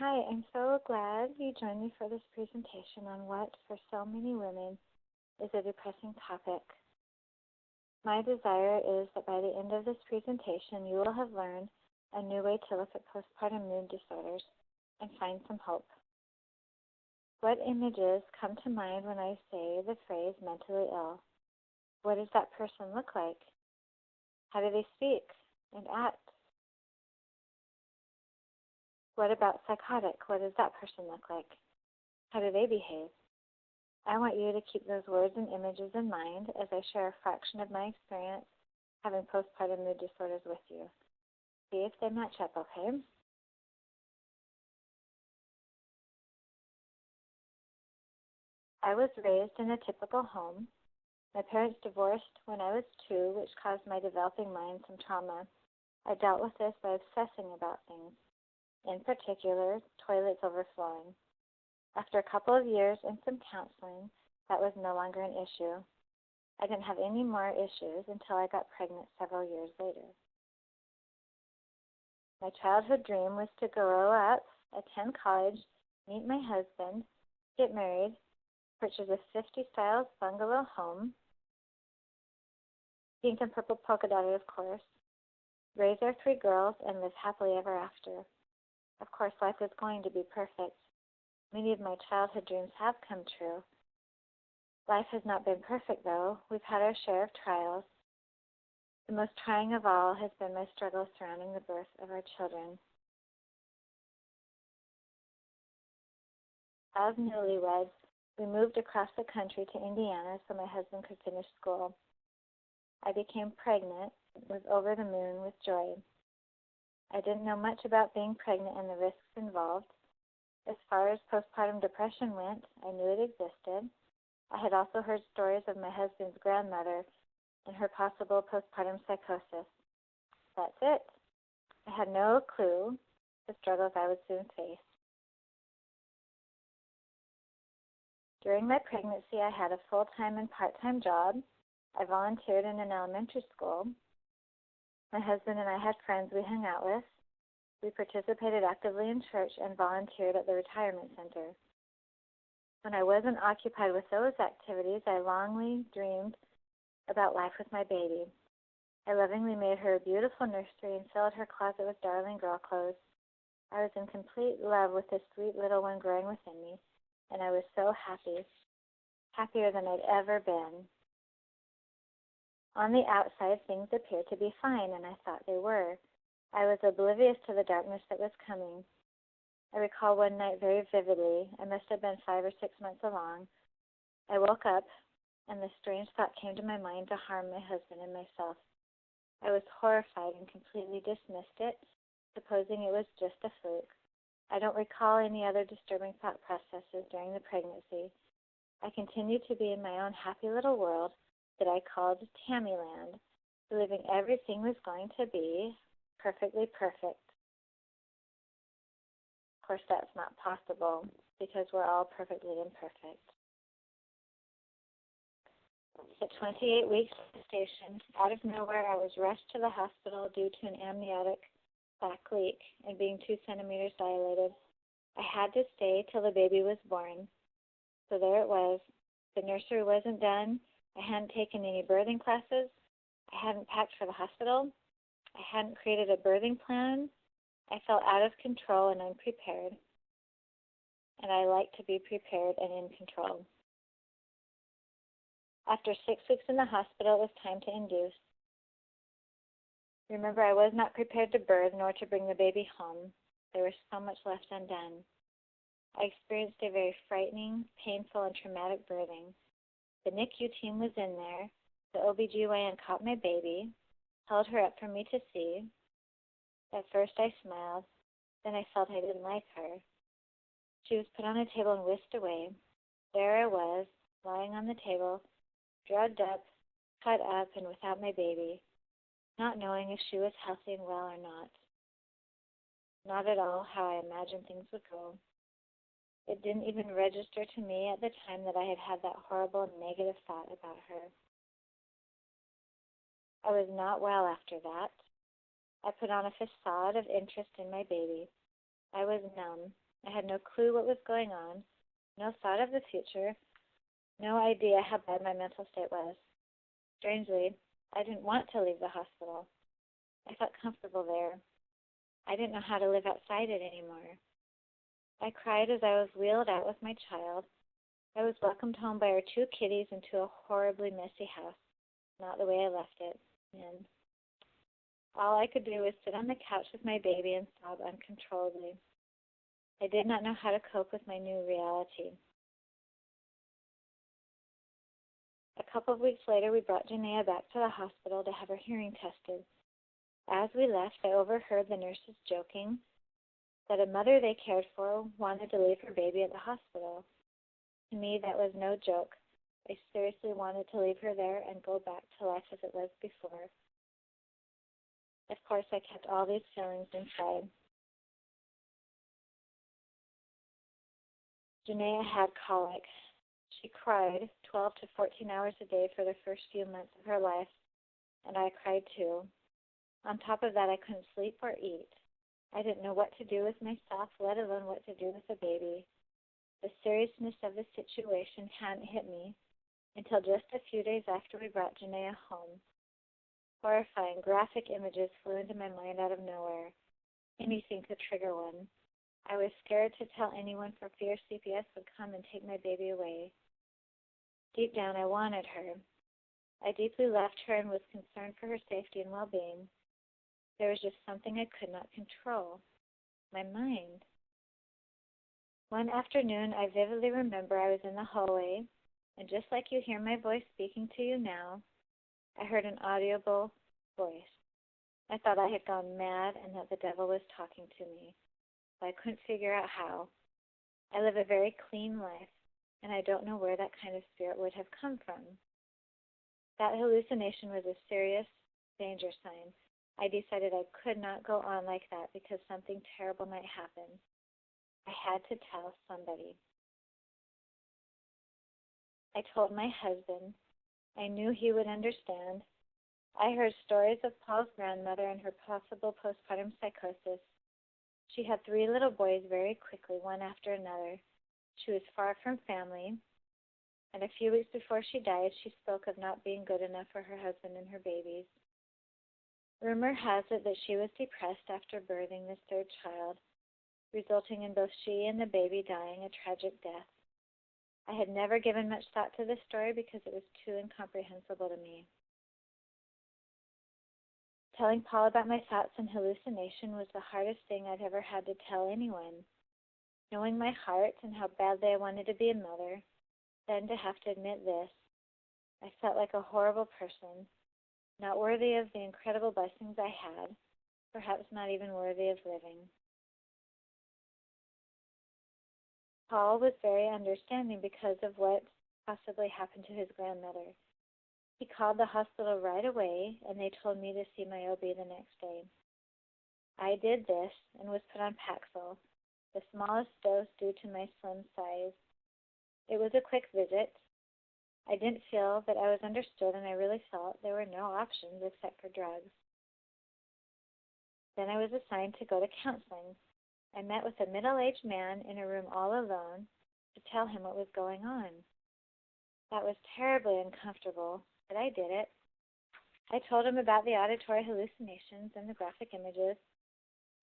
Hi, I'm so glad you joined me for this presentation on what, for so many women, is a depressing topic. My desire is that by the end of this presentation, you will have learned a new way to look at postpartum mood disorders and find some hope. What images come to mind when I say the phrase mentally ill? What does that person look like? How do they speak and act? What about psychotic? What does that person look like? How do they behave? I want you to keep those words and images in mind as I share a fraction of my experience having postpartum mood disorders with you. See if they match up, okay? I was raised in a typical home. My parents divorced when I was 2, which caused my developing mind some trauma. I dealt with this by obsessing about things, in particular, toilets overflowing. After a couple of years and some counseling, that was no longer an issue. I didn't have any more issues until I got pregnant several years later. My childhood dream was to grow up, attend college, meet my husband, get married, purchase a 50-style bungalow home, pink and purple polka dotted, of course, raise our 3 girls, and live happily ever after. Of course, life is going to be perfect. Many of my childhood dreams have come true. Life has not been perfect, though. We've had our share of trials. The most trying of all has been my struggle surrounding the birth of our children. As newlyweds, we moved across the country to Indiana so my husband could finish school. I became pregnant and was over the moon with joy. I didn't know much about being pregnant and the risks involved. As far as postpartum depression went, I knew it existed. I had also heard stories of my husband's grandmother and her possible postpartum psychosis. That's it. I had no clue the struggles I would soon face. During my pregnancy, I had a full-time and part-time job. I volunteered in an elementary school. My husband and I had friends we hung out with. We participated actively in church and volunteered at the retirement center. When I wasn't occupied with those activities, I longingly dreamed about life with my baby. I lovingly made her a beautiful nursery and filled her closet with darling girl clothes. I was in complete love with this sweet little one growing within me, and I was so happy, happier than I'd ever been. On the outside, things appeared to be fine, and I thought they were. I was oblivious to the darkness that was coming. I recall one night very vividly. I must have been 5 or 6 months along. I woke up, and the strange thought came to my mind to harm my husband and myself. I was horrified and completely dismissed it, supposing it was just a fluke. I don't recall any other disturbing thought processes during the pregnancy. I continued to be in my own happy little world that I called Tammyland, believing everything was going to be perfectly perfect. Of course, that's not possible because we're all perfectly imperfect. At 28 weeks gestation, out of nowhere, I was rushed to the hospital due to an amniotic sac leak and being 2 centimeters dilated. I had to stay till the baby was born. So there it was. The nursery wasn't done. I hadn't taken any birthing classes. I hadn't packed for the hospital. I hadn't created a birthing plan. I felt out of control and unprepared. And I like to be prepared and in control. After 6 weeks in the hospital, it was time to induce. Remember, I was not prepared to birth nor to bring the baby home. There was so much left undone. I experienced a very frightening, painful, and traumatic birthing. The NICU team was in there. The OBGYN caught my baby, held her up for me to see. At first I smiled, then I felt I didn't like her. She was put on a table and whisked away. There I was, lying on the table, drugged up, cut up, and without my baby, not knowing if she was healthy and well or not. Not at all how I imagined things would go. It didn't even register to me at the time that I had had that horrible negative thought about her. I was not well after that. I put on a facade of interest in my baby. I was numb. I had no clue what was going on, no thought of the future, no idea how bad my mental state was. Strangely, I didn't want to leave the hospital. I felt comfortable there. I didn't know how to live outside it anymore. I cried as I was wheeled out with my child. I was welcomed home by our two kitties into a horribly messy house, not the way I left it. And all I could do was sit on the couch with my baby and sob uncontrollably. I did not know how to cope with my new reality. A couple of weeks later, we brought Janaea back to the hospital to have her hearing tested. As we left, I overheard the nurses joking that a mother they cared for wanted to leave her baby at the hospital. To me, that was no joke. I seriously wanted to leave her there and go back to life as it was before. Of course, I kept all these feelings inside. Janaea had colic. She cried 12 to 14 hours a day for the first few months of her life, and I cried too. On top of that, I couldn't sleep or eat. I didn't know what to do with myself, let alone what to do with the baby. The seriousness of the situation hadn't hit me until just a few days after we brought Janaea home. Horrifying, graphic images flew into my mind out of nowhere. Anything to trigger one. I was scared to tell anyone for fear CPS would come and take my baby away. Deep down, I wanted her. I deeply loved her and was concerned for her safety and well-being. There was just something I could not control. My mind. One afternoon, I vividly remember I was in the hallway, and just like you hear my voice speaking to you now, I heard an audible voice. I thought I had gone mad and that the devil was talking to me, but I couldn't figure out how. I live a very clean life, and I don't know where that kind of spirit would have come from. That hallucination was a serious danger sign. I decided I could not go on like that because something terrible might happen. I had to tell somebody. I told my husband. I knew he would understand. I heard stories of Paul's grandmother and her possible postpartum psychosis. She had 3 little boys very quickly, one after another. She was far from family, and a few weeks before she died, she spoke of not being good enough for her husband and her babies. Rumor has it that she was depressed after birthing this 3rd child, resulting in both she and the baby dying a tragic death. I had never given much thought to this story because it was too incomprehensible to me. Telling Paul about my thoughts and hallucination was the hardest thing I'd ever had to tell anyone. Knowing my heart and how badly I wanted to be a mother, then to have to admit this, I felt like a horrible person, not worthy of the incredible blessings I had, perhaps not even worthy of living. Paul was very understanding because of what possibly happened to his grandmother. He called the hospital right away, and they told me to see my OB the next day. I did this and was put on Paxil, the smallest dose due to my slim size. It was a quick visit. I didn't feel that I was understood, and I really felt there were no options except for drugs. Then I was assigned to go to counseling. I met with a middle-aged man in a room all alone to tell him what was going on. That was terribly uncomfortable, but I did it. I told him about the auditory hallucinations and the graphic images.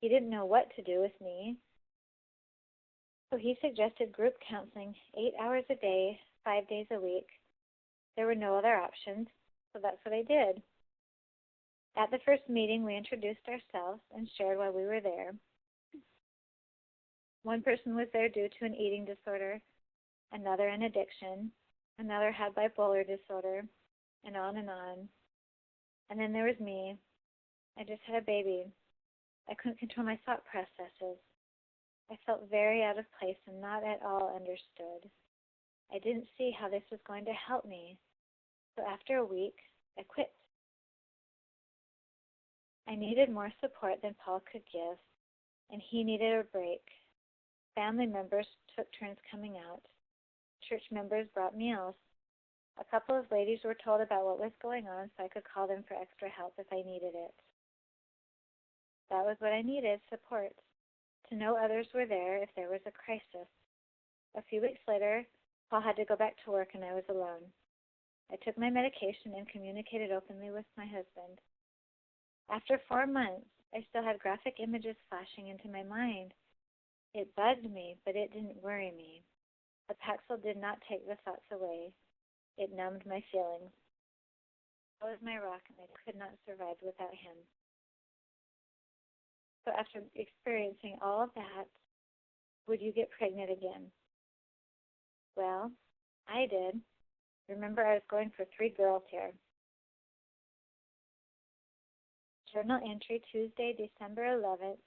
He didn't know what to do with me, so he suggested group counseling 8 hours a day, 5 days a week. There were no other options, so that's what I did. At the first meeting, we introduced ourselves and shared why we were there. One person was there due to an eating disorder, another an addiction, another had bipolar disorder, and on and on. And then there was me. I just had a baby. I couldn't control my thought processes. I felt very out of place and not at all understood. I didn't see how this was going to help me. So after a week, I quit. I needed more support than Paul could give, and he needed a break. Family members took turns coming out. Church members brought meals. A couple of ladies were told about what was going on so I could call them for extra help if I needed it. That was what I needed, support, to know others were there if there was a crisis. A few weeks later, Paul had to go back to work and I was alone. I took my medication and communicated openly with my husband. After 4 months, I still had graphic images flashing into my mind. It bugged me, but it didn't worry me. The Paxil did not take the thoughts away. It numbed my feelings. He was my rock, and I could not survive without him. So after experiencing all of that, would you get pregnant again? Well, I did. Remember, I was going for 3 girls here. Journal entry Tuesday, December 11th,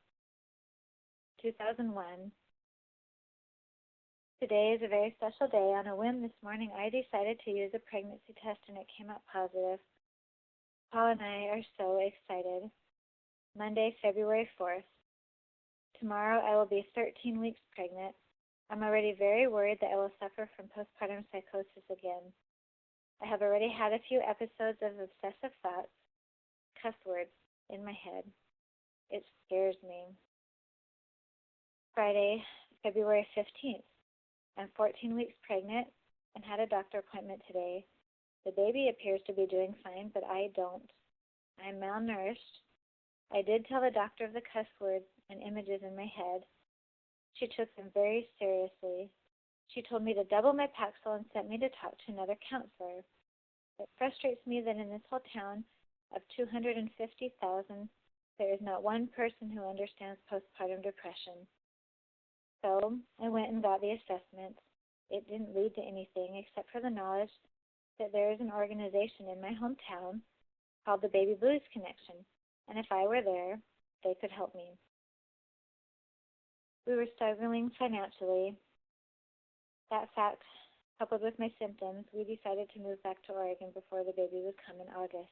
2001. Today is a very special day. On a whim this morning, I decided to use a pregnancy test and it came out positive. Paul and I are so excited. Monday, February 4th. Tomorrow I will be 13 weeks pregnant. I'm already very worried that I will suffer from postpartum psychosis again. I have already had a few episodes of obsessive thoughts, cuss words, in my head. It scares me. Friday, February 15th. I'm 14 weeks pregnant and had a doctor appointment today. The baby appears to be doing fine, but I don't. I'm malnourished. I did tell the doctor of the cuss words and images in my head. She took them very seriously. She told me to double my Paxil and sent me to talk to another counselor. It frustrates me that in this whole town of 250,000, there is not one person who understands postpartum depression. So I went and got the assessment. It didn't lead to anything except for the knowledge that there is an organization in my hometown called the Baby Blues Connection, and if I were there, they could help me. We were struggling financially. That fact, coupled with my symptoms, we decided to move back to Oregon before the baby would come in August.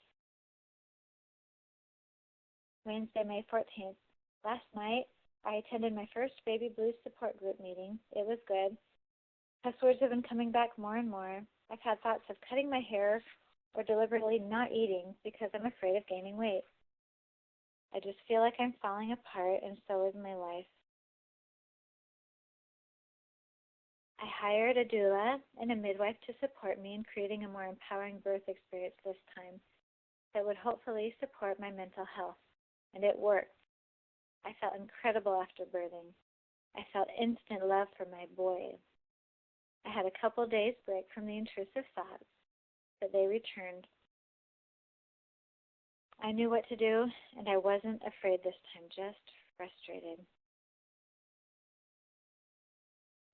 Wednesday, May 14th. Last night, I attended my first Baby Blues support group meeting. It was good. Cuss words have been coming back more and more. I've had thoughts of cutting my hair or deliberately not eating because I'm afraid of gaining weight. I just feel like I'm falling apart, and so is my life. I hired a doula and a midwife to support me in creating a more empowering birth experience this time that would hopefully support my mental health, and it worked. I felt incredible after birthing. I felt instant love for my boy. I had a couple days break from the intrusive thoughts, but they returned. I knew what to do, and I wasn't afraid this time, just frustrated.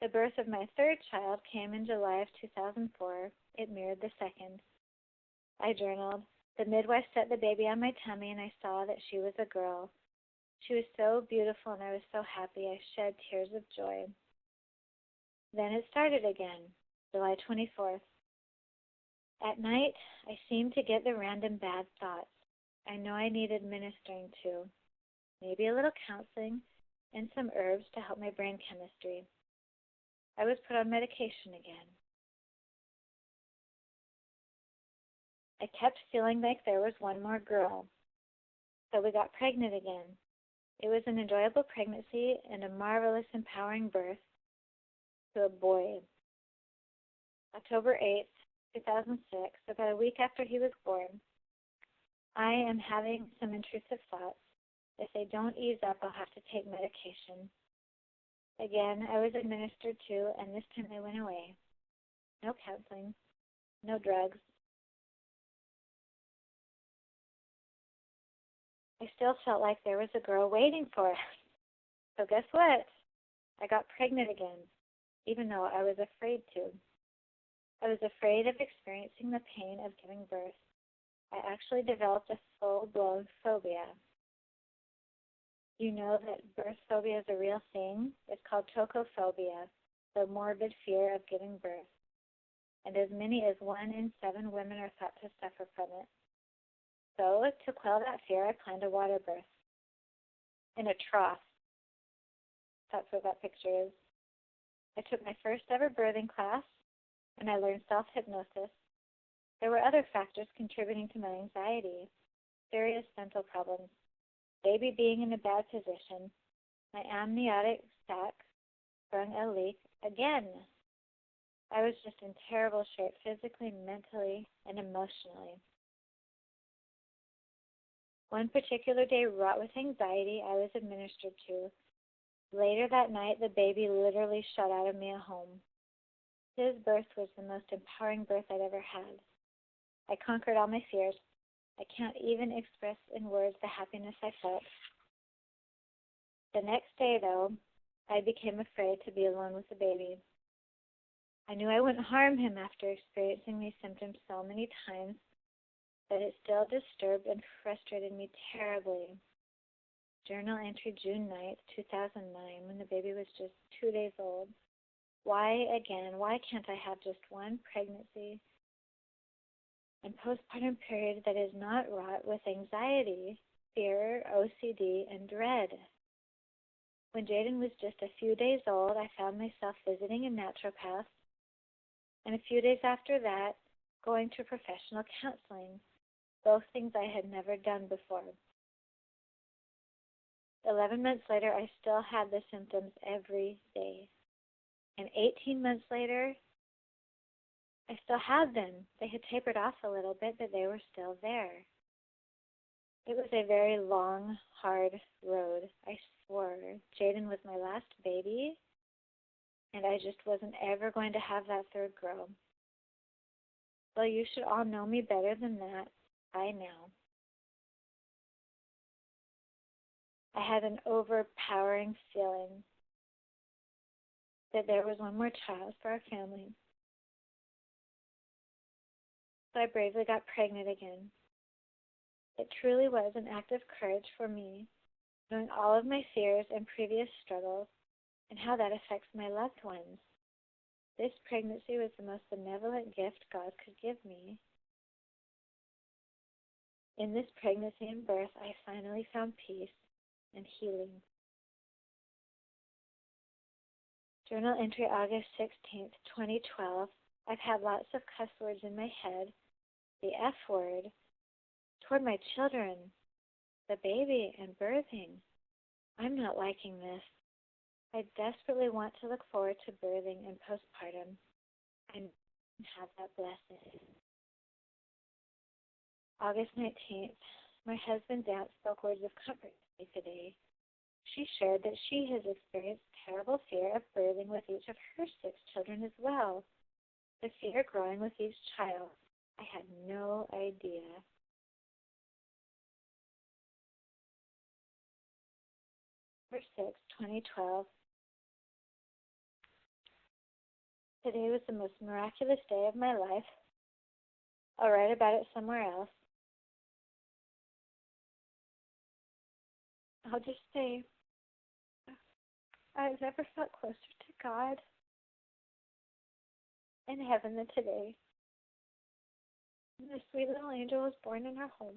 The birth of my third child came in July of 2004. It mirrored the second. I journaled. The midwife set the baby on my tummy, and I saw that she was a girl. She was so beautiful, and I was so happy I shed tears of joy. Then it started again, July 24th. At night, I seemed to get the random bad thoughts. I know I needed ministering to, maybe a little counseling, and some herbs to help my brain chemistry. I was put on medication again. I kept feeling like there was one more girl, so we got pregnant again. It was an enjoyable pregnancy and a marvelous, empowering birth to a boy. October 8th, 2006, about a week after he was born, I am having some intrusive thoughts. If they don't ease up, I'll have to take medication. Again, I was administered to, and this time they went away. No counseling, no drugs. I still felt like there was a girl waiting for us. So guess what? I got pregnant again, even though I was afraid to. I was afraid of experiencing the pain of giving birth. I actually developed a full-blown phobia. You know that birth phobia is a real thing? It's called tocophobia, the morbid fear of giving birth. And as many as 1 in 7 women are thought to suffer from it. So, to quell that fear, I planned a water birth in a trough. That's what that picture is. I took my first ever birthing class, and I learned self-hypnosis. There were other factors contributing to my anxiety, serious mental problems, baby being in a bad position, My amniotic sac sprung a leak again. I was just in terrible shape physically, mentally, and emotionally. One particular day, wrought with anxiety, I was administered to. Later that night, the baby literally shot out of me at home. His birth was the most empowering birth I'd ever had. I conquered all my fears. I can't even express in words the happiness I felt. The next day, though, I became afraid to be alone with the baby. I knew I wouldn't harm him after experiencing these symptoms so many times, but it still disturbed and frustrated me terribly. Journal entry June 9th, 2009, when the baby was just 2 days old. Why again? Why can't I have just one pregnancy and postpartum period that is not wrought with anxiety, fear, OCD, and dread? When Jaden was just a few days old, I found myself visiting a naturopath, and a few days after that, going to professional counseling, both things I had never done before. 11 months later, I still had the symptoms every day. And 18 months later, I still had them. They had tapered off a little bit, but they were still there. It was a very long, hard road. I swore Jaden was my last baby, and I just wasn't ever going to have that third girl. Well, you should all know me better than that by now. I had an overpowering feeling that there was one more child for our family. So I bravely got pregnant again. It truly was an act of courage for me, knowing all of my fears and previous struggles and how that affects my loved ones. This pregnancy was the most benevolent gift God could give me. In this pregnancy and birth, I finally found peace and healing. Journal entry August 16th, 2012. I've had lots of cuss words in my head. The F word, toward my children, the baby, and birthing. I'm not liking this. I desperately want to look forward to birthing and postpartum and have that blessing. August 19th. My husband's aunt spoke words of comfort to me today. She shared that she has experienced terrible fear of birthing with each of her 6 children as well. The fear growing with each child. I had no idea. Number 6, 2012. Today was the most miraculous day of my life. I'll write about it somewhere else. I'll just say, I've never felt closer to God in heaven than today. This sweet little angel was born in our home,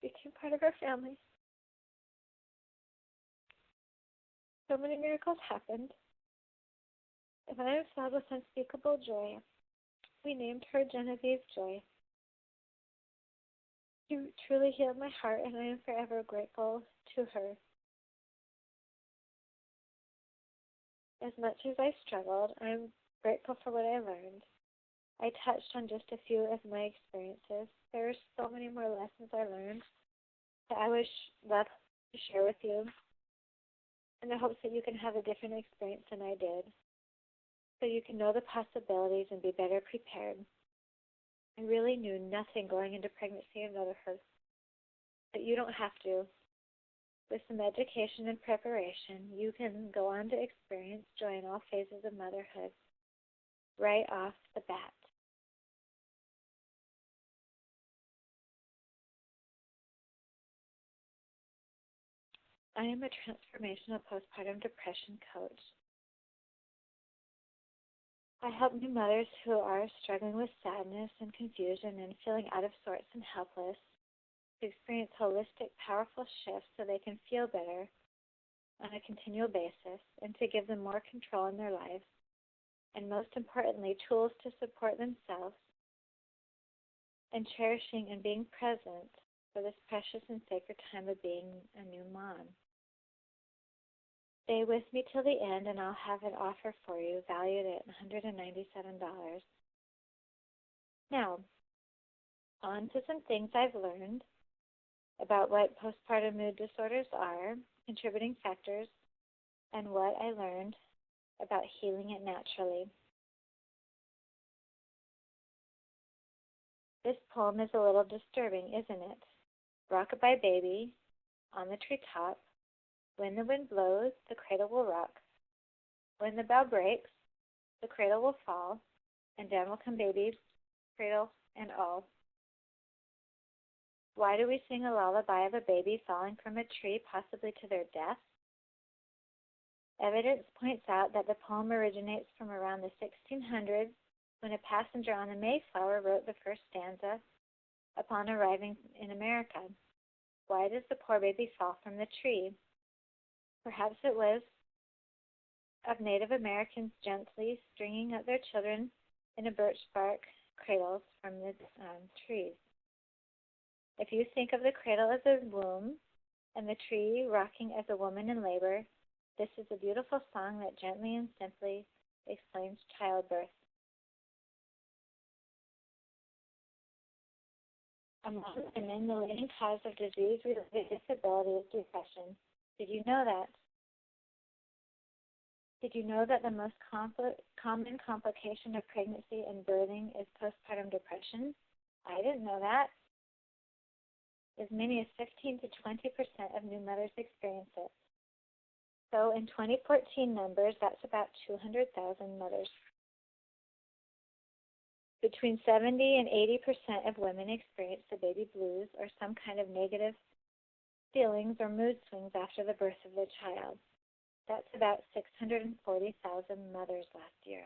became part of our family. So many miracles happened, and I am filled with unspeakable joy. We named her Genevieve Joy. She truly healed my heart, and I am forever grateful to her. As much as I struggled, I am grateful for what I learned. I touched on just a few of my experiences. There are so many more lessons I learned that I would love to share with you, in the hopes that you can have a different experience than I did, so you can know the possibilities and be better prepared. I really knew nothing going into pregnancy and motherhood, but you don't have to. With some education and preparation, you can go on to experience joy in all phases of motherhood right off the bat. I am a transformational postpartum depression coach. I help new mothers who are struggling with sadness and confusion and feeling out of sorts and helpless to experience holistic, powerful shifts so they can feel better on a continual basis and to give them more control in their lives, and most importantly, tools to support themselves and cherishing and being present for this precious and sacred time of being a new mom. Stay with me till the end and I'll have an offer for you valued at $197. Now, on to some things I've learned about what postpartum mood disorders are, contributing factors, and what I learned about healing it naturally. This poem is a little disturbing, isn't it? Rockabye baby, on the treetop, when the wind blows, the cradle will rock. When the bough breaks, the cradle will fall, and down will come baby, cradle and all. Why do we sing a lullaby of a baby falling from a tree, possibly to their death? Evidence points out that the poem originates from around the 1600s, when a passenger on the Mayflower wrote the first stanza upon arriving in America. Why does the poor baby fall from the tree? Perhaps it was of Native Americans gently stringing up their children in a birch bark cradles from the trees. If you think of the cradle as a womb and the tree rocking as a woman in labor, this is a beautiful song that gently and simply explains childbirth. Among women, the leading cause of disease-related disability is depression. Did you know that? Did you know that the most common complication of pregnancy and birthing is postpartum depression? I didn't know that. As many as 15 to 20% of new mothers experience it. So in 2014 numbers, that's about 200,000 mothers. Between 70 and 80% of women experience the baby blues or some kind of negative feelings or mood swings after the birth of their child. That's about 640,000 mothers last year.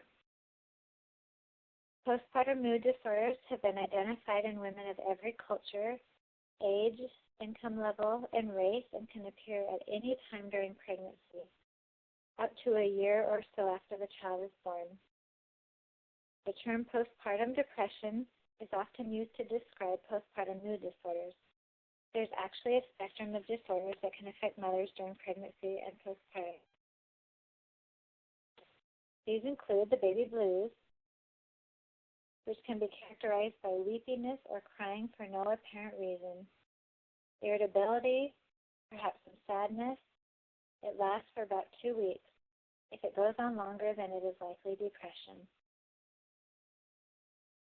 Postpartum mood disorders have been identified in women of every culture, age, income level, and race, and can appear at any time during pregnancy, up to a year or so after the child is born. The term postpartum depression is often used to describe postpartum mood disorders. There's actually a spectrum of disorders that can affect mothers during pregnancy and postpartum. These include the baby blues, which can be characterized by weepiness or crying for no apparent reason, irritability, perhaps some sadness. It lasts for about 2 weeks. If it goes on longer, then it is likely depression.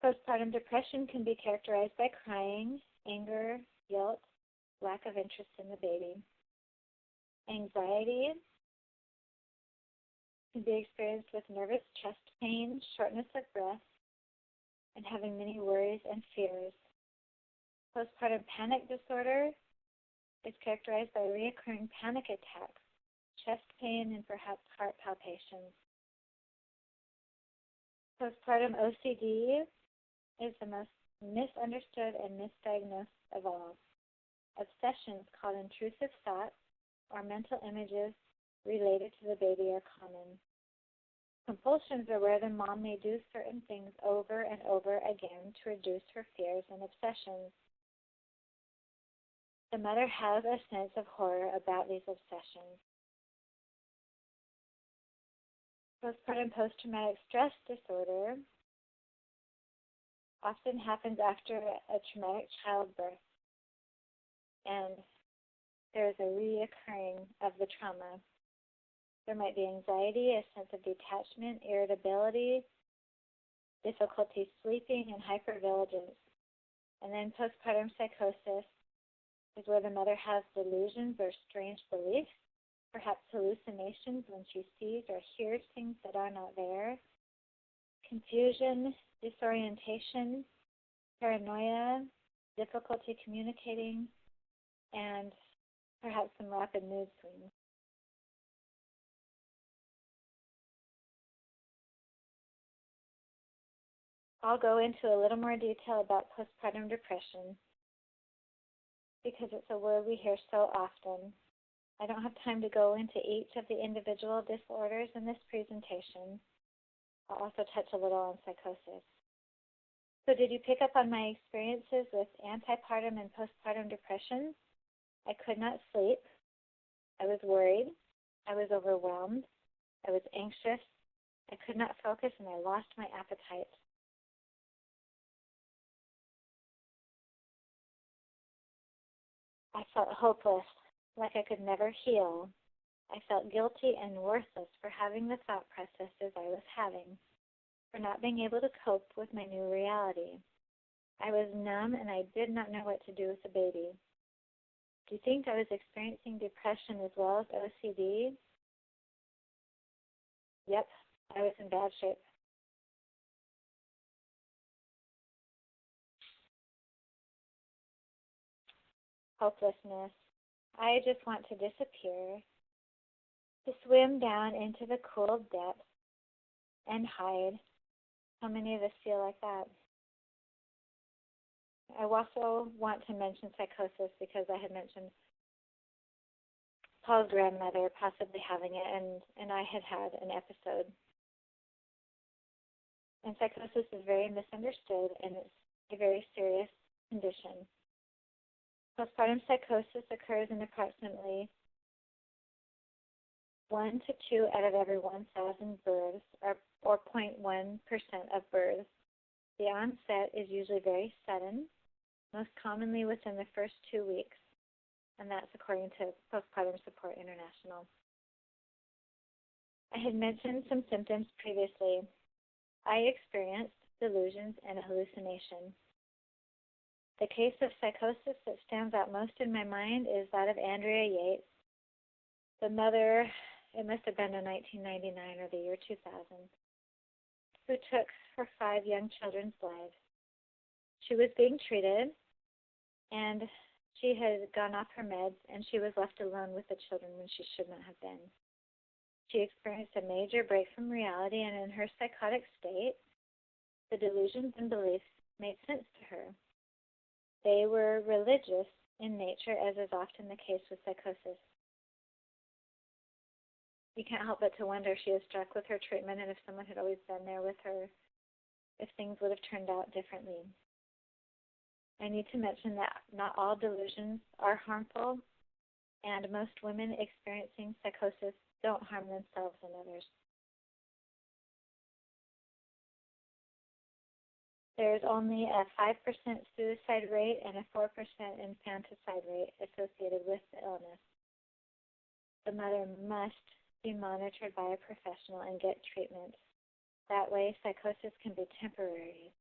Postpartum depression can be characterized by crying, anger, guilt, lack of interest in the baby. Anxiety can be experienced with nervous chest pain, shortness of breath, and having many worries and fears. Postpartum panic disorder is characterized by recurring panic attacks, chest pain, and perhaps heart palpitations. Postpartum OCD is the most misunderstood and misdiagnosed of all. Obsessions called intrusive thoughts or mental images related to the baby are common. Compulsions are where the mom may do certain things over and over again to reduce her fears and obsessions. The mother has a sense of horror about these obsessions. Postpartum post-traumatic stress disorder often happens after a traumatic childbirth, and there is a reoccurring of the trauma. There might be anxiety, a sense of detachment, irritability, difficulty sleeping, and hypervigilance. And then postpartum psychosis is where the mother has delusions or strange beliefs, perhaps hallucinations when she sees or hears things that are not there, confusion, disorientation, paranoia, difficulty communicating, and perhaps some rapid mood swings. I'll go into a little more detail about postpartum depression because it's a word we hear so often. I don't have time to go into each of the individual disorders in this presentation. I'll also touch a little on psychosis. So did you pick up on my experiences with antepartum and postpartum depression? I could not sleep. I was worried. I was overwhelmed. I was anxious. I could not focus, and I lost my appetite. I felt hopeless, like I could never heal. I felt guilty and worthless for having the thought processes I was having, for not being able to cope with my new reality. I was numb, and I did not know what to do with the baby. Do you think I was experiencing depression as well as OCD? Yep, I was in bad shape. Hopelessness. I just want to disappear, to swim down into the cool depths and hide. How many of us feel like that? I also want to mention psychosis because I had mentioned Paul's grandmother possibly having it, and I had had an episode. And psychosis is very misunderstood, and it's a very serious condition. Postpartum psychosis occurs in approximately 1 to 2 out of every 1,000 births, or 0.1% of births. The onset is usually very sudden, most commonly within the first 2 weeks, and that's according to Postpartum Support International. I had mentioned some symptoms previously. I experienced delusions and hallucination. The case of psychosis that stands out most in my mind is that of Andrea Yates, the mother, it must have been in 1999 or the year 2000, who took her 5 young children's lives. She was being treated, and she had gone off her meds, and she was left alone with the children when she should not have been. She experienced a major break from reality, and in her psychotic state, the delusions and beliefs made sense to her. They were religious in nature, as is often the case with psychosis. You can't help but to wonder if she was struck with her treatment and if someone had always been there with her, if things would have turned out differently. I need to mention that not all delusions are harmful, and most women experiencing psychosis don't harm themselves and others. There is only a 5% suicide rate and a 4% infanticide rate associated with the illness. The mother must be monitored by a professional and get treatment. That way, psychosis can be temporary.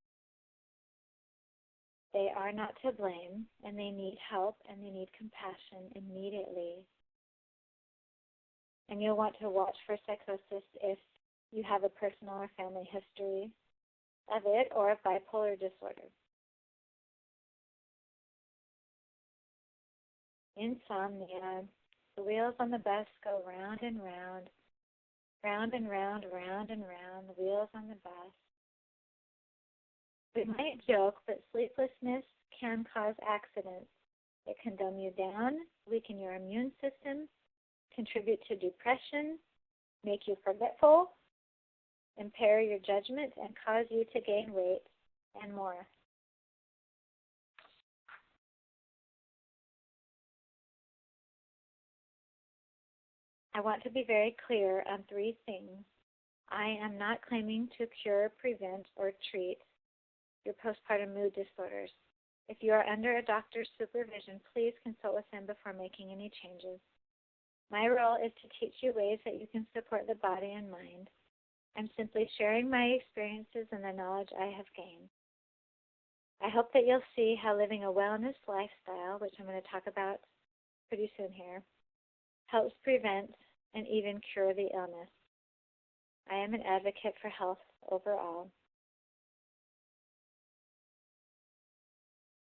They are not to blame, and they need help, and they need compassion immediately. And you'll want to watch for psychosis if you have a personal or family history of it or of bipolar disorder. Insomnia. The wheels on the bus go round and round, round and round, round and round, the wheels on the bus. We might joke, but sleeplessness can cause accidents. It can dumb you down, weaken your immune system, contribute to depression, make you forgetful, impair your judgment, and cause you to gain weight, and more. I want to be very clear on 3 things. I am not claiming to cure, prevent, or treat your postpartum mood disorders. If you are under a doctor's supervision, please consult with them before making any changes. My role is to teach you ways that you can support the body and mind. I'm simply sharing my experiences and the knowledge I have gained. I hope that you'll see how living a wellness lifestyle, which I'm going to talk about pretty soon here, helps prevent and even cure the illness. I am an advocate for health overall.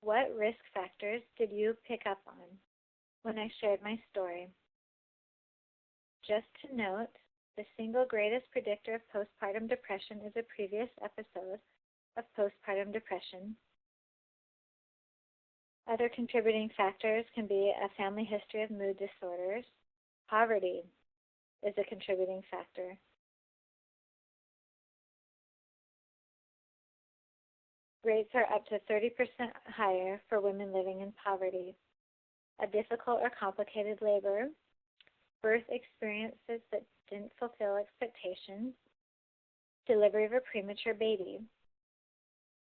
What risk factors did you pick up on when I shared my story? Just to note, the single greatest predictor of postpartum depression is a previous episode of postpartum depression. Other contributing factors can be a family history of mood disorders. Poverty is a contributing factor. Rates are up to 30% higher for women living in poverty. A difficult or complicated labor, birth experiences that didn't fulfill expectations, delivery of a premature baby,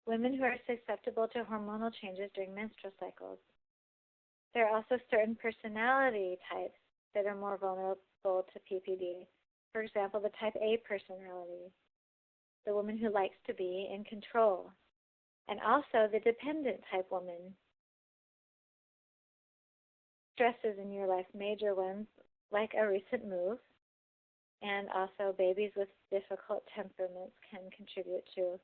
women who are susceptible to hormonal changes during menstrual cycles. There are also certain personality types that are more vulnerable to PPD. For example, the type A personality, the woman who likes to be in control, and also the dependent type woman. Stresses in your life, major ones like a recent move, and also babies with difficult temperaments can contribute to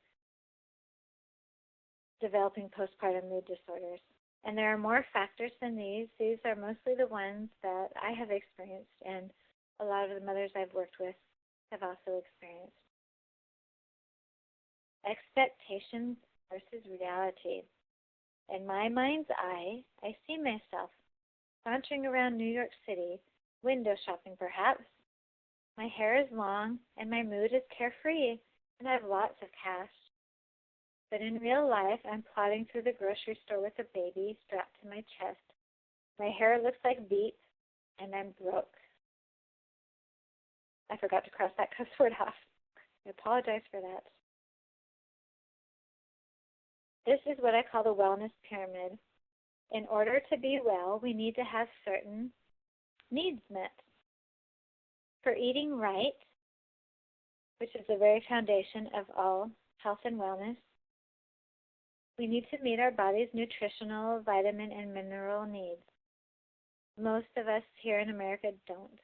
developing postpartum mood disorders. And there are more factors than these. These are mostly the ones that I have experienced, and a lot of the mothers I've worked with have also experienced. Expectations versus reality. In my mind's eye, I see myself sauntering around New York City, window shopping perhaps. My hair is long, and my mood is carefree, and I have lots of cash. But in real life, I'm plodding through the grocery store with a baby strapped to my chest. My hair looks like beets, and I'm broke. I forgot to cross that cuss word off. I apologize for that. This is what I call the wellness pyramid. In order to be well, we need to have certain needs met. For eating right, which is the very foundation of all health and wellness, we need to meet our body's nutritional, vitamin, and mineral needs. Most of us here in America don't.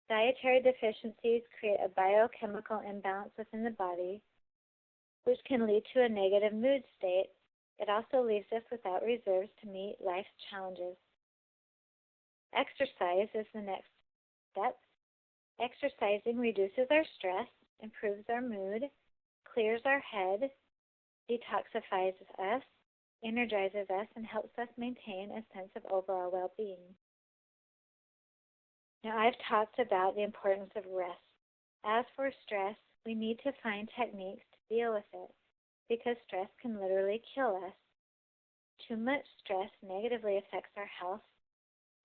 Dietary deficiencies create a biochemical imbalance within the body, which can lead to a negative mood state. It also leaves us without reserves to meet life's challenges. Exercise is the next step. Exercising reduces our stress, improves our mood, clears our head, detoxifies us, energizes us, and helps us maintain a sense of overall well-being. Now, I've talked about the importance of rest. As for stress, we need to find techniques to deal with it, because stress can literally kill us. Too much stress negatively affects our health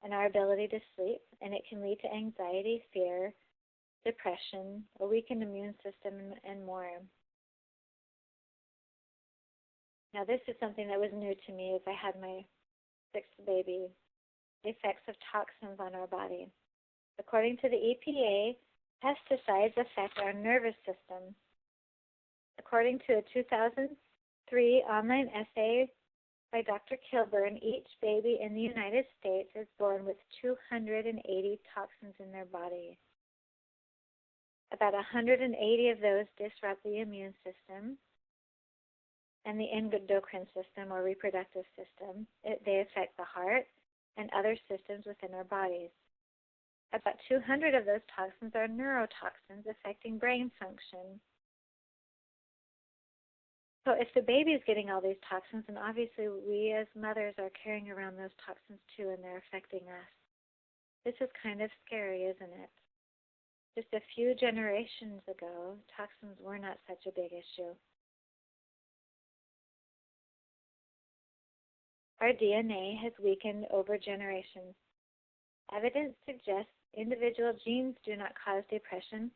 and our ability to sleep, and it can lead to anxiety, fear, depression, a weakened immune system, and more. Now, this is something that was new to me as I had my sixth baby, the effects of toxins on our body. According to the EPA, pesticides affect our nervous system. According to a 2003 online essay by Dr. Kilburn, each baby in the United States is born with 280 toxins in their body. About 180 of those disrupt the immune system and the endocrine system or reproductive system. They affect the heart and other systems within our bodies. About 200 of those toxins are neurotoxins affecting brain function. So if the baby is getting all these toxins, then obviously we as mothers are carrying around those toxins too, and they're affecting us. This is kind of scary, isn't it? Just a few generations ago, toxins were not such a big issue. Our DNA has weakened over generations. Evidence suggests individual genes do not cause depression,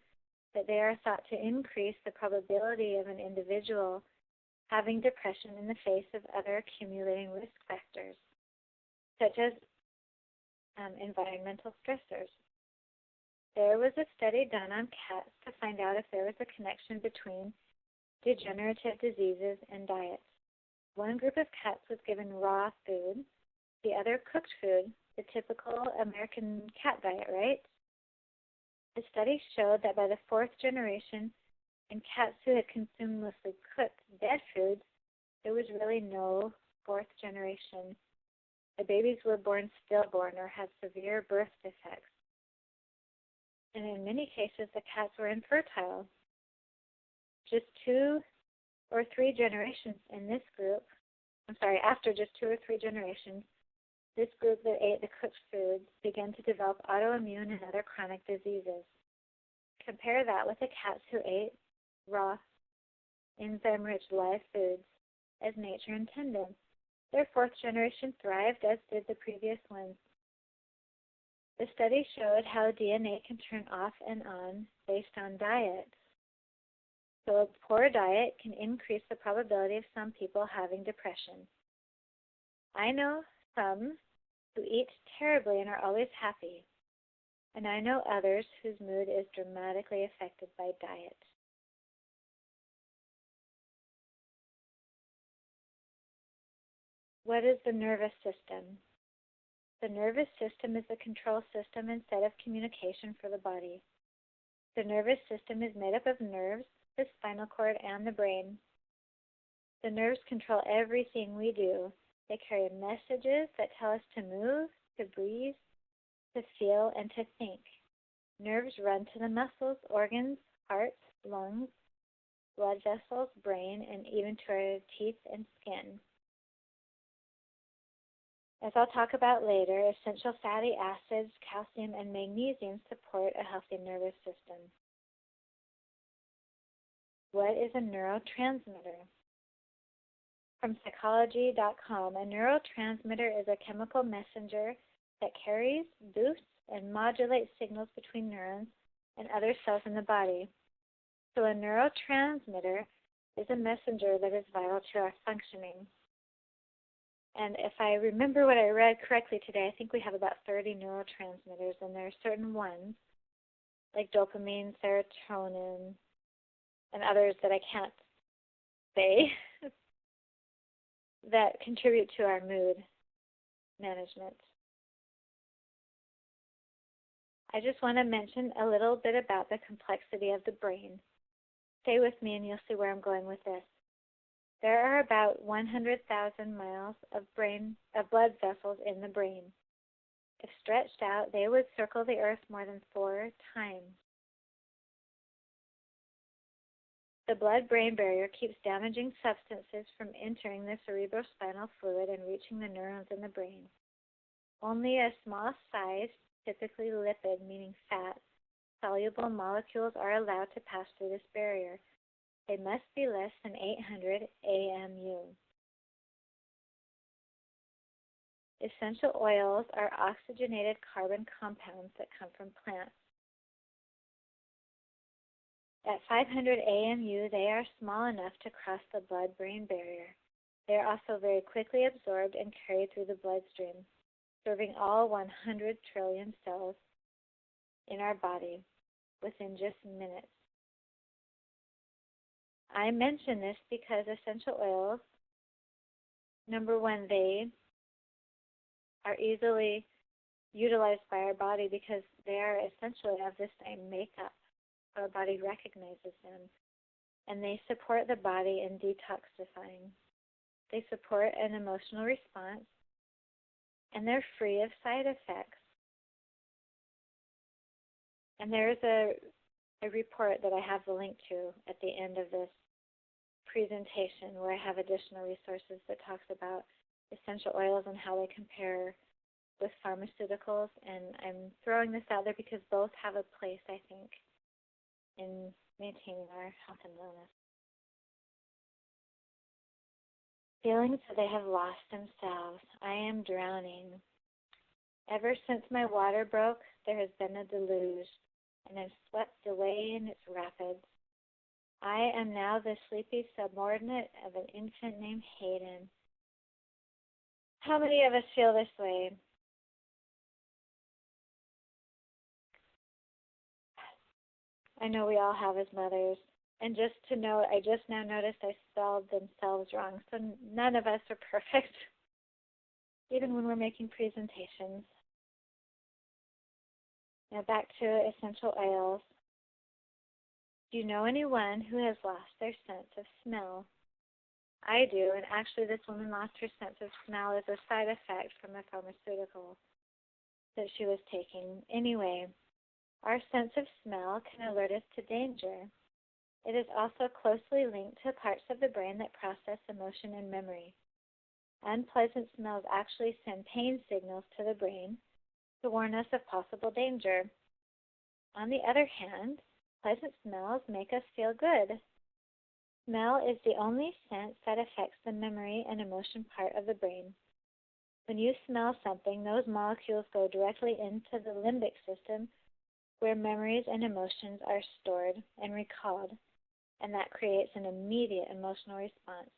but they are thought to increase the probability of an individual having depression in the face of other accumulating risk factors, such as environmental stressors. There was a study done on cats to find out if there was a connection between degenerative diseases and diets. One group of cats was given raw food, the other cooked food, the typical American cat diet, right? The study showed that by the fourth generation, in cats who had consumed mostly cooked dead foods, there was really no fourth generation. The babies were born stillborn or had severe birth defects. And in many cases, the cats were infertile. Just 2 or 3 generations in this group, after just 2 or 3 generations, this group that ate the cooked foods began to develop autoimmune and other chronic diseases. Compare that with the cats who ate raw, enzyme-rich live foods as nature intended. Their fourth generation thrived, as did the previous ones. The study showed how DNA can turn off and on based on diet. So a poor diet can increase the probability of some people having depression. I know some who eat terribly and are always happy, and I know others whose mood is dramatically affected by diet. What is the nervous system? The nervous system is the control system and set of communication for the body. The nervous system is made up of nerves, the spinal cord, and the brain. The nerves control everything we do. They carry messages that tell us to move, to breathe, to feel, and to think. Nerves run to the muscles, organs, heart, lungs, blood vessels, brain, and even to our teeth and skin. As I'll talk about later, essential fatty acids, calcium, and magnesium support a healthy nervous system. What is a neurotransmitter? From psychology.com, a neurotransmitter is a chemical messenger that carries, boosts, and modulates signals between neurons and other cells in the body. So a neurotransmitter is a messenger that is vital to our functioning. And if I remember what I read correctly today, I think we have about 30 neurotransmitters, and there are certain ones, like dopamine, serotonin, and others that I can't say, that contribute to our mood management. I just want to mention a little bit about the complexity of the brain. Stay with me and you'll see where I'm going with this. There are about 100,000 miles of blood vessels in the brain. If stretched out, they would circle the earth more than 4 times. The blood-brain barrier keeps damaging substances from entering the cerebrospinal fluid and reaching the neurons in the brain. Only a small size, typically lipid, meaning fat, soluble molecules are allowed to pass through this barrier. They must be less than 800 AMU. Essential oils are oxygenated carbon compounds that come from plants. At 500 AMU, they are small enough to cross the blood-brain barrier. They are also very quickly absorbed and carried through the bloodstream, serving all 100 trillion cells in our body within just minutes. I mention this because essential oils, number one, they are easily utilized by our body because they are essentially of the same makeup. Our body recognizes them, and they support the body in detoxifying. They support an emotional response, and they're free of side effects. And there's a report that I have the link to at the end of this presentation where I have additional resources that talks about essential oils and how they compare with pharmaceuticals. And I'm throwing this out there because both have a place, I think, in maintaining our health and wellness. Feelings that they have lost themselves. I am drowning. Ever since my water broke, there has been a deluge, and I'm swept away in its rapids. I am now the sleepy subordinate of an infant named Hayden. How many of us feel this way? I know we all have as mothers. And just to note, I just now noticed I spelled themselves wrong. So none of us are perfect, even when we're making presentations. Now back to essential oils. Do you know anyone who has lost their sense of smell? I do, and actually this woman lost her sense of smell as a side effect from a pharmaceutical that she was taking. Anyway, our sense of smell can alert us to danger. It is also closely linked to parts of the brain that process emotion and memory. Unpleasant smells actually send pain signals to the brain to warn us of possible danger. On the other hand, pleasant smells make us feel good. Smell is the only sense that affects the memory and emotion part of the brain. When you smell something, those molecules go directly into the limbic system where memories and emotions are stored and recalled, and that creates an immediate emotional response.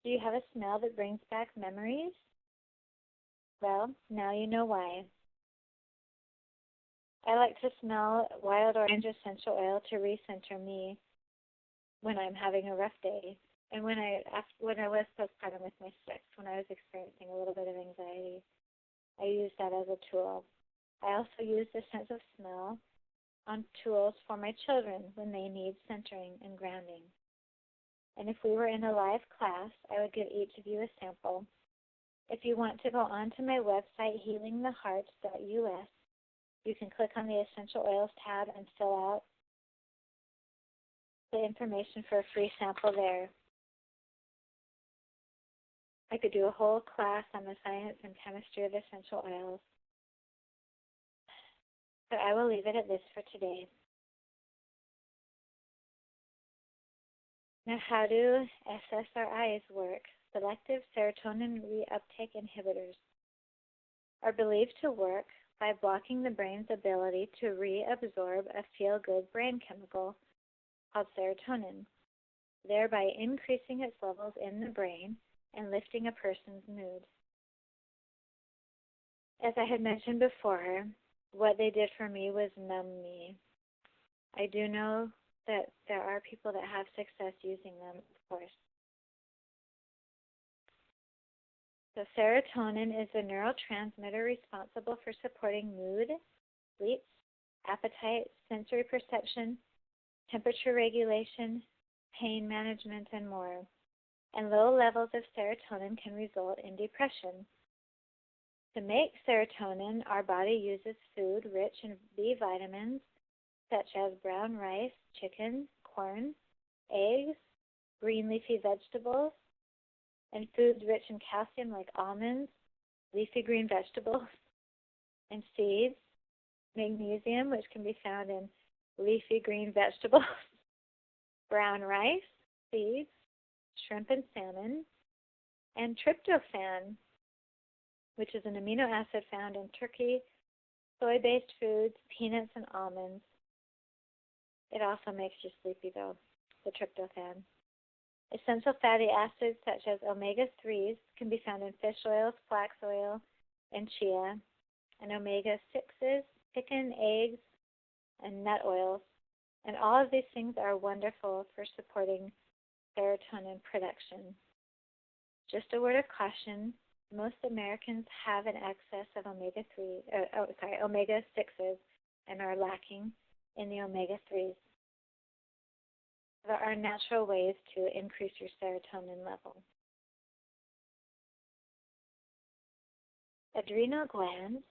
Do you have a smell that brings back memories? Well, now you know why. I like to smell wild orange essential oil to recenter me when I'm having a rough day. And when I was postpartum with my sixth, when I was experiencing a little bit of anxiety, I used that as a tool. I also use the sense of smell on tools for my children when they need centering and grounding. And if we were in a live class, I would give each of you a sample. If you want to go onto my website, healingtheheart.us, you can click on the Essential Oils tab and fill out the information for a free sample there. I could do a whole class on the science and chemistry of essential oils. So I will leave it at this for today. Now, how do SSRIs work? Selective serotonin reuptake inhibitors are believed to work by blocking the brain's ability to reabsorb a feel-good brain chemical called serotonin, thereby increasing its levels in the brain and lifting a person's mood. As I had mentioned before, what they did for me was numb me. I do know that there are people that have success using them, of course. So serotonin is the neurotransmitter responsible for supporting mood, sleep, appetite, sensory perception, temperature regulation, pain management, and more. And low levels of serotonin can result in depression. To make serotonin, our body uses food rich in B vitamins such as brown rice, chicken, corn, eggs, green leafy vegetables, and foods rich in calcium like almonds, leafy green vegetables, and seeds, magnesium, which can be found in leafy green vegetables, brown rice, seeds, shrimp and salmon, and tryptophan, which is an amino acid found in turkey, soy-based foods, peanuts, and almonds. It also makes you sleepy, though, the tryptophan. Essential fatty acids such as omega-3s can be found in fish oils, flax oil, and chia, and omega-6s, chicken, eggs, and nut oils. And all of these things are wonderful for supporting serotonin production. Just a word of caution, most Americans have an excess of omega-6s and are lacking in the omega-3s. There are natural ways to increase your serotonin level. Adrenal glands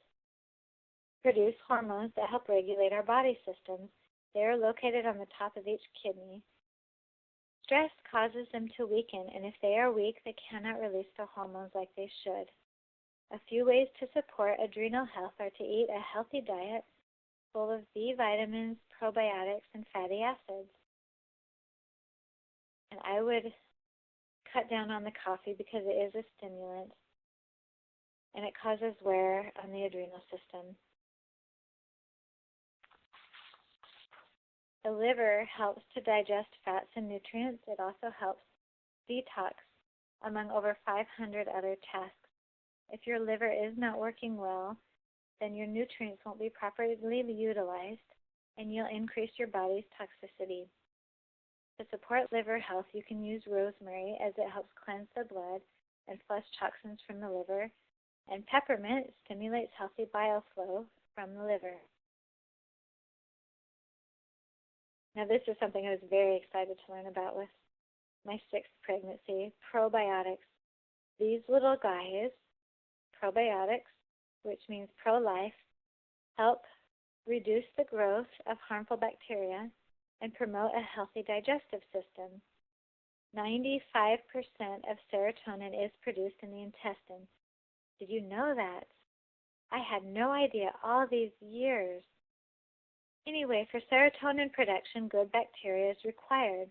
produce hormones that help regulate our body systems. They are located on the top of each kidney. Stress causes them to weaken, and if they are weak, they cannot release the hormones like they should. A few ways to support adrenal health are to eat a healthy diet full of B vitamins, probiotics, and fatty acids. And I would cut down on the coffee because it is a stimulant, and it causes wear on the adrenal system. The liver helps to digest fats and nutrients. It also helps detox, among over 500 other tasks. If your liver is not working well, then your nutrients won't be properly utilized, and you'll increase your body's toxicity. To support liver health, you can use rosemary as it helps cleanse the blood and flush toxins from the liver, and peppermint stimulates healthy bile flow from the liver. Now, this is something I was very excited to learn about with my sixth pregnancy, probiotics. These little guys, probiotics, which means pro-life, help reduce the growth of harmful bacteria and promote a healthy digestive system. 95% of serotonin is produced in the intestine. Did you know that? I had no idea all these years. Anyway, for serotonin production, good bacteria is required.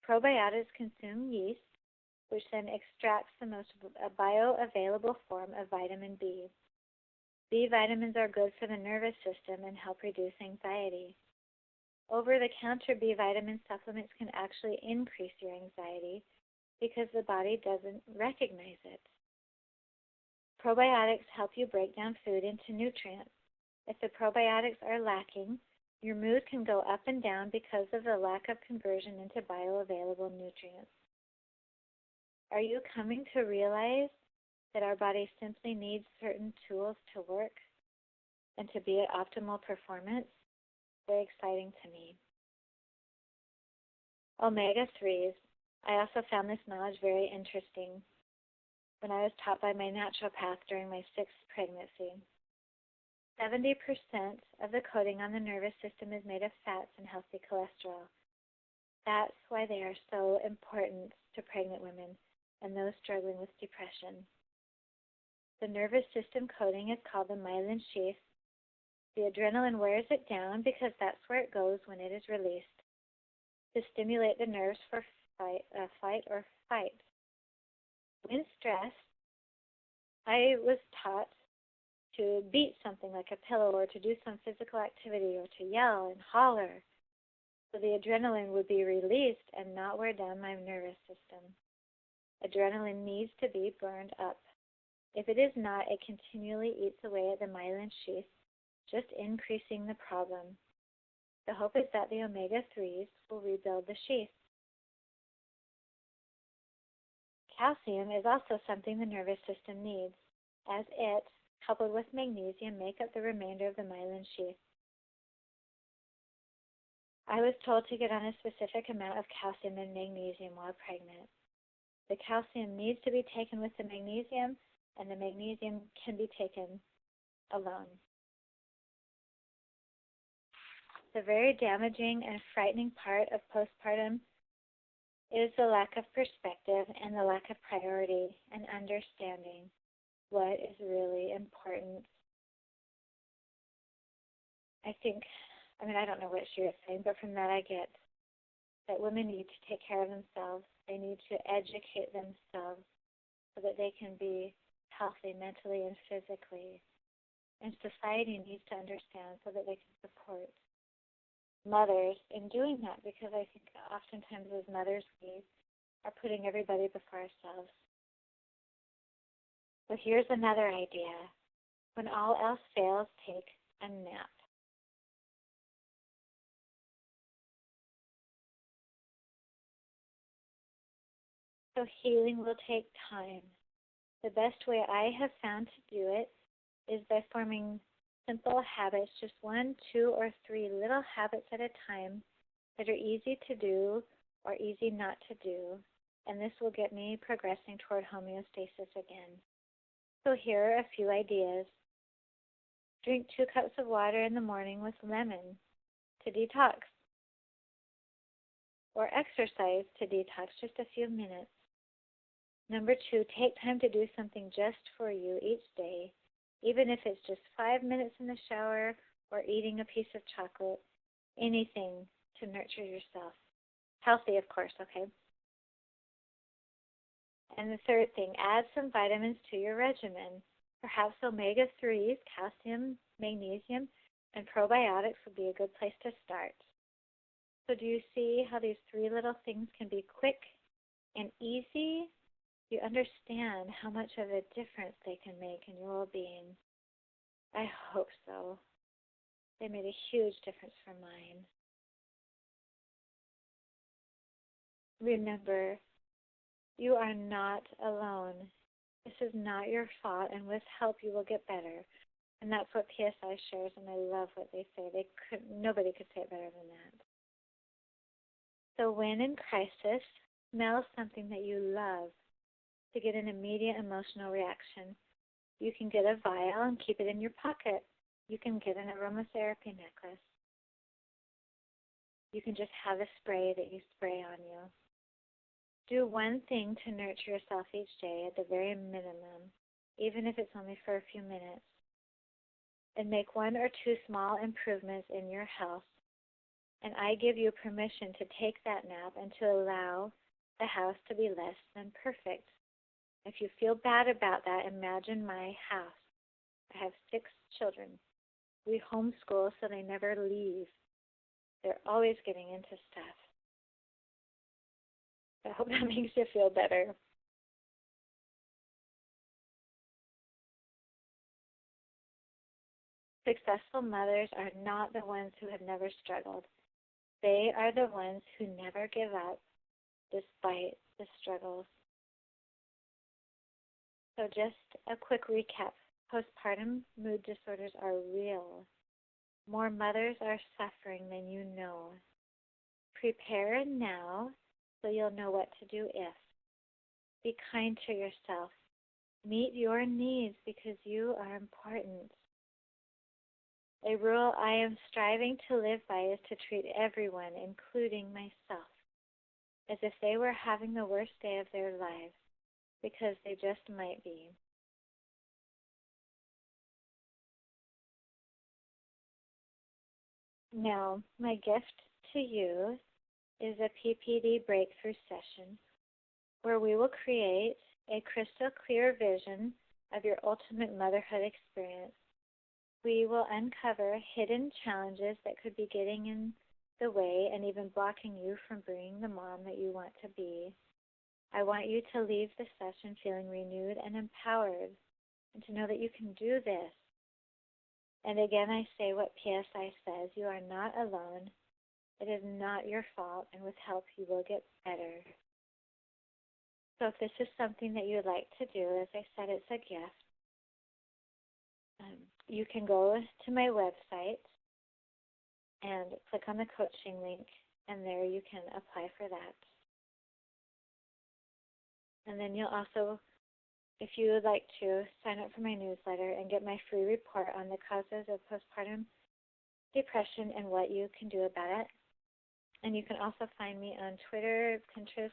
Probiotics consume yeast, which then extracts the most bioavailable form of vitamin B. B vitamins are good for the nervous system and help reduce anxiety. Over-the-counter B vitamin supplements can actually increase your anxiety because the body doesn't recognize it. Probiotics help you break down food into nutrients. If the probiotics are lacking, your mood can go up and down because of the lack of conversion into bioavailable nutrients. Are you coming to realize that our body simply needs certain tools to work and to be at optimal performance? Very exciting to me. Omega-3s. I also found this knowledge very interesting when I was taught by my naturopath during my 6th pregnancy. 70% of the coating on the nervous system is made of fats and healthy cholesterol. That's why they are so important to pregnant women and those struggling with depression. The nervous system coating is called the myelin sheath. The adrenaline wears it down because that's where it goes when it is released, to stimulate the nerves for flight or fight. When stressed, I was taught to beat something like a pillow or to do some physical activity or to yell and holler so the adrenaline would be released and not wear down my nervous system. Adrenaline needs to be burned up. If it is not, it continually eats away at the myelin sheath, just increasing the problem. The hope is that the omega-3s will rebuild the sheath. Calcium is also something the nervous system needs, as it, coupled with magnesium, make up the remainder of the myelin sheath. I was told to get on a specific amount of calcium and magnesium while pregnant. The calcium needs to be taken with the magnesium, and the magnesium can be taken alone. The very damaging and frightening part of postpartum is the lack of perspective and the lack of priority and understanding what is really important. I don't know what she was saying, but from that I get that women need to take care of themselves. They need to educate themselves so that they can be healthy mentally and physically. And society needs to understand so that they can support mothers in doing that, because I think oftentimes as mothers we are putting everybody before ourselves. So here's another idea. When all else fails, take a nap. So healing will take time. The best way I have found to do it is by forming simple habits, just 1, 2, or 3 little habits at a time that are easy to do or easy not to do, and this will get me progressing toward homeostasis again. So here are a few ideas. Drink 2 cups of water in the morning with lemon to detox, or exercise to detox just a few minutes. Number 2, take time to do something just for you each day, even if it's just 5 minutes in the shower or eating a piece of chocolate, anything to nurture yourself. Healthy, of course, okay? And the third thing, add some vitamins to your regimen. Perhaps omega-3s, calcium, magnesium, and probiotics would be a good place to start. So do you see how these 3 little things can be quick and easy? You understand how much of a difference they can make in your well-being. I hope so. They made a huge difference for mine. Remember, you are not alone. This is not your fault, and with help you will get better. And that's what PSI shares, and I love what they say. Nobody could say it better than that. So when in crisis, smell something that you love to get an immediate emotional reaction. You can get a vial and keep it in your pocket. You can get an aromatherapy necklace. You can just have a spray that you spray on you. Do one thing to nurture yourself each day at the very minimum, even if it's only for a few minutes. And make 1 or 2 small improvements in your health. And I give you permission to take that nap and to allow the house to be less than perfect. If you feel bad about that, imagine my house. I have 6 children. We homeschool so they never leave. They're always getting into stuff. I hope that makes you feel better. Successful mothers are not the ones who have never struggled. They are the ones who never give up despite the struggles. So just a quick recap. Postpartum mood disorders are real. More mothers are suffering than you know. Prepare now so you'll know what to do if. Be kind to yourself. Meet your needs because you are important. A rule I am striving to live by is to treat everyone, including myself, as if they were having the worst day of their lives, because they just might be. Now, my gift to you is a PPD breakthrough session where we will create a crystal clear vision of your ultimate motherhood experience. We will uncover hidden challenges that could be getting in the way and even blocking you from being the mom that you want to be. I want you to leave the session feeling renewed and empowered, and to know that you can do this. And again, I say what PSI says, you are not alone. It is not your fault, and with help you will get better. So if this is something that you would like to do, as I said, it's a gift. You can go to my website and click on the coaching link, and there you can apply for that. And then you'll also, if you would like to, sign up for my newsletter and get my free report on the causes of postpartum depression and what you can do about it. And you can also find me on Twitter, Pinterest,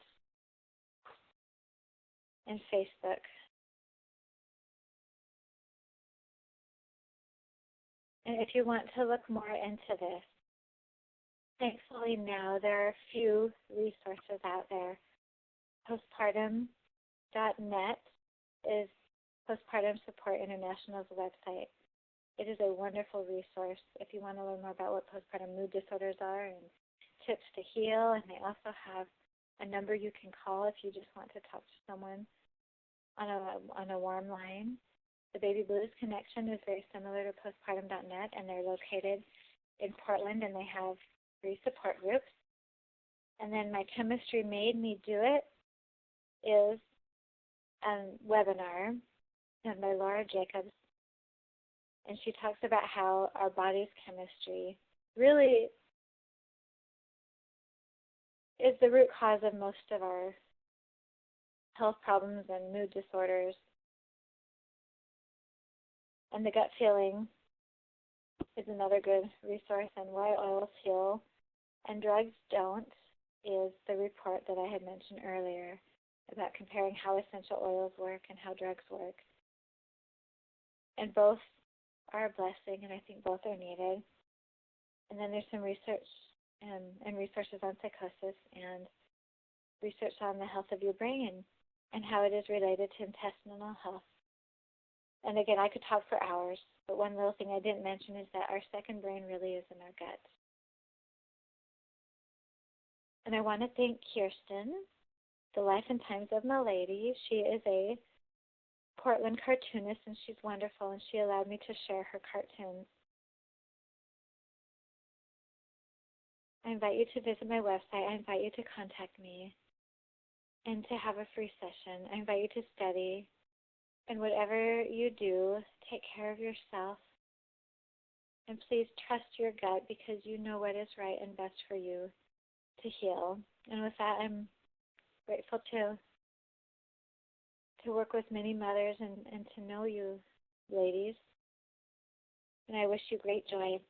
and Facebook. And if you want to look more into this, thankfully now there are a few resources out there. Postpartum.net is Postpartum Support International's website. It is a wonderful resource if you want to learn more about what postpartum mood disorders are and tips to heal. And they also have a number you can call if you just want to talk to someone on a warm line. The Baby Blues Connection is very similar to postpartum.net, and they're located in Portland, and they have free support groups. And then my Chemistry Made Me Do It is a webinar done by Laura Jacobs, and she talks about how our body's chemistry really is the root cause of most of our health problems and mood disorders. And the gut feeling is another good resource, and why oils heal and drugs don't is the report that I had mentioned earlier about comparing how essential oils work and how drugs work. And both are a blessing, and I think both are needed. And then there's some research and resources on psychosis and research on the health of your brain and how it is related to intestinal health. And again, I could talk for hours, but one little thing I didn't mention is that our second brain really is in our gut. And I want to thank Kirsten, The Life and Times of Milady. She is a Portland cartoonist, and she's wonderful, and she allowed me to share her cartoons. I invite you to visit my website. I invite you to contact me and to have a free session. I invite you to study. And whatever you do, take care of yourself. And please trust your gut because you know what is right and best for you to heal. And with that, I'm grateful to work with many mothers and to know you, ladies. And I wish you great joy.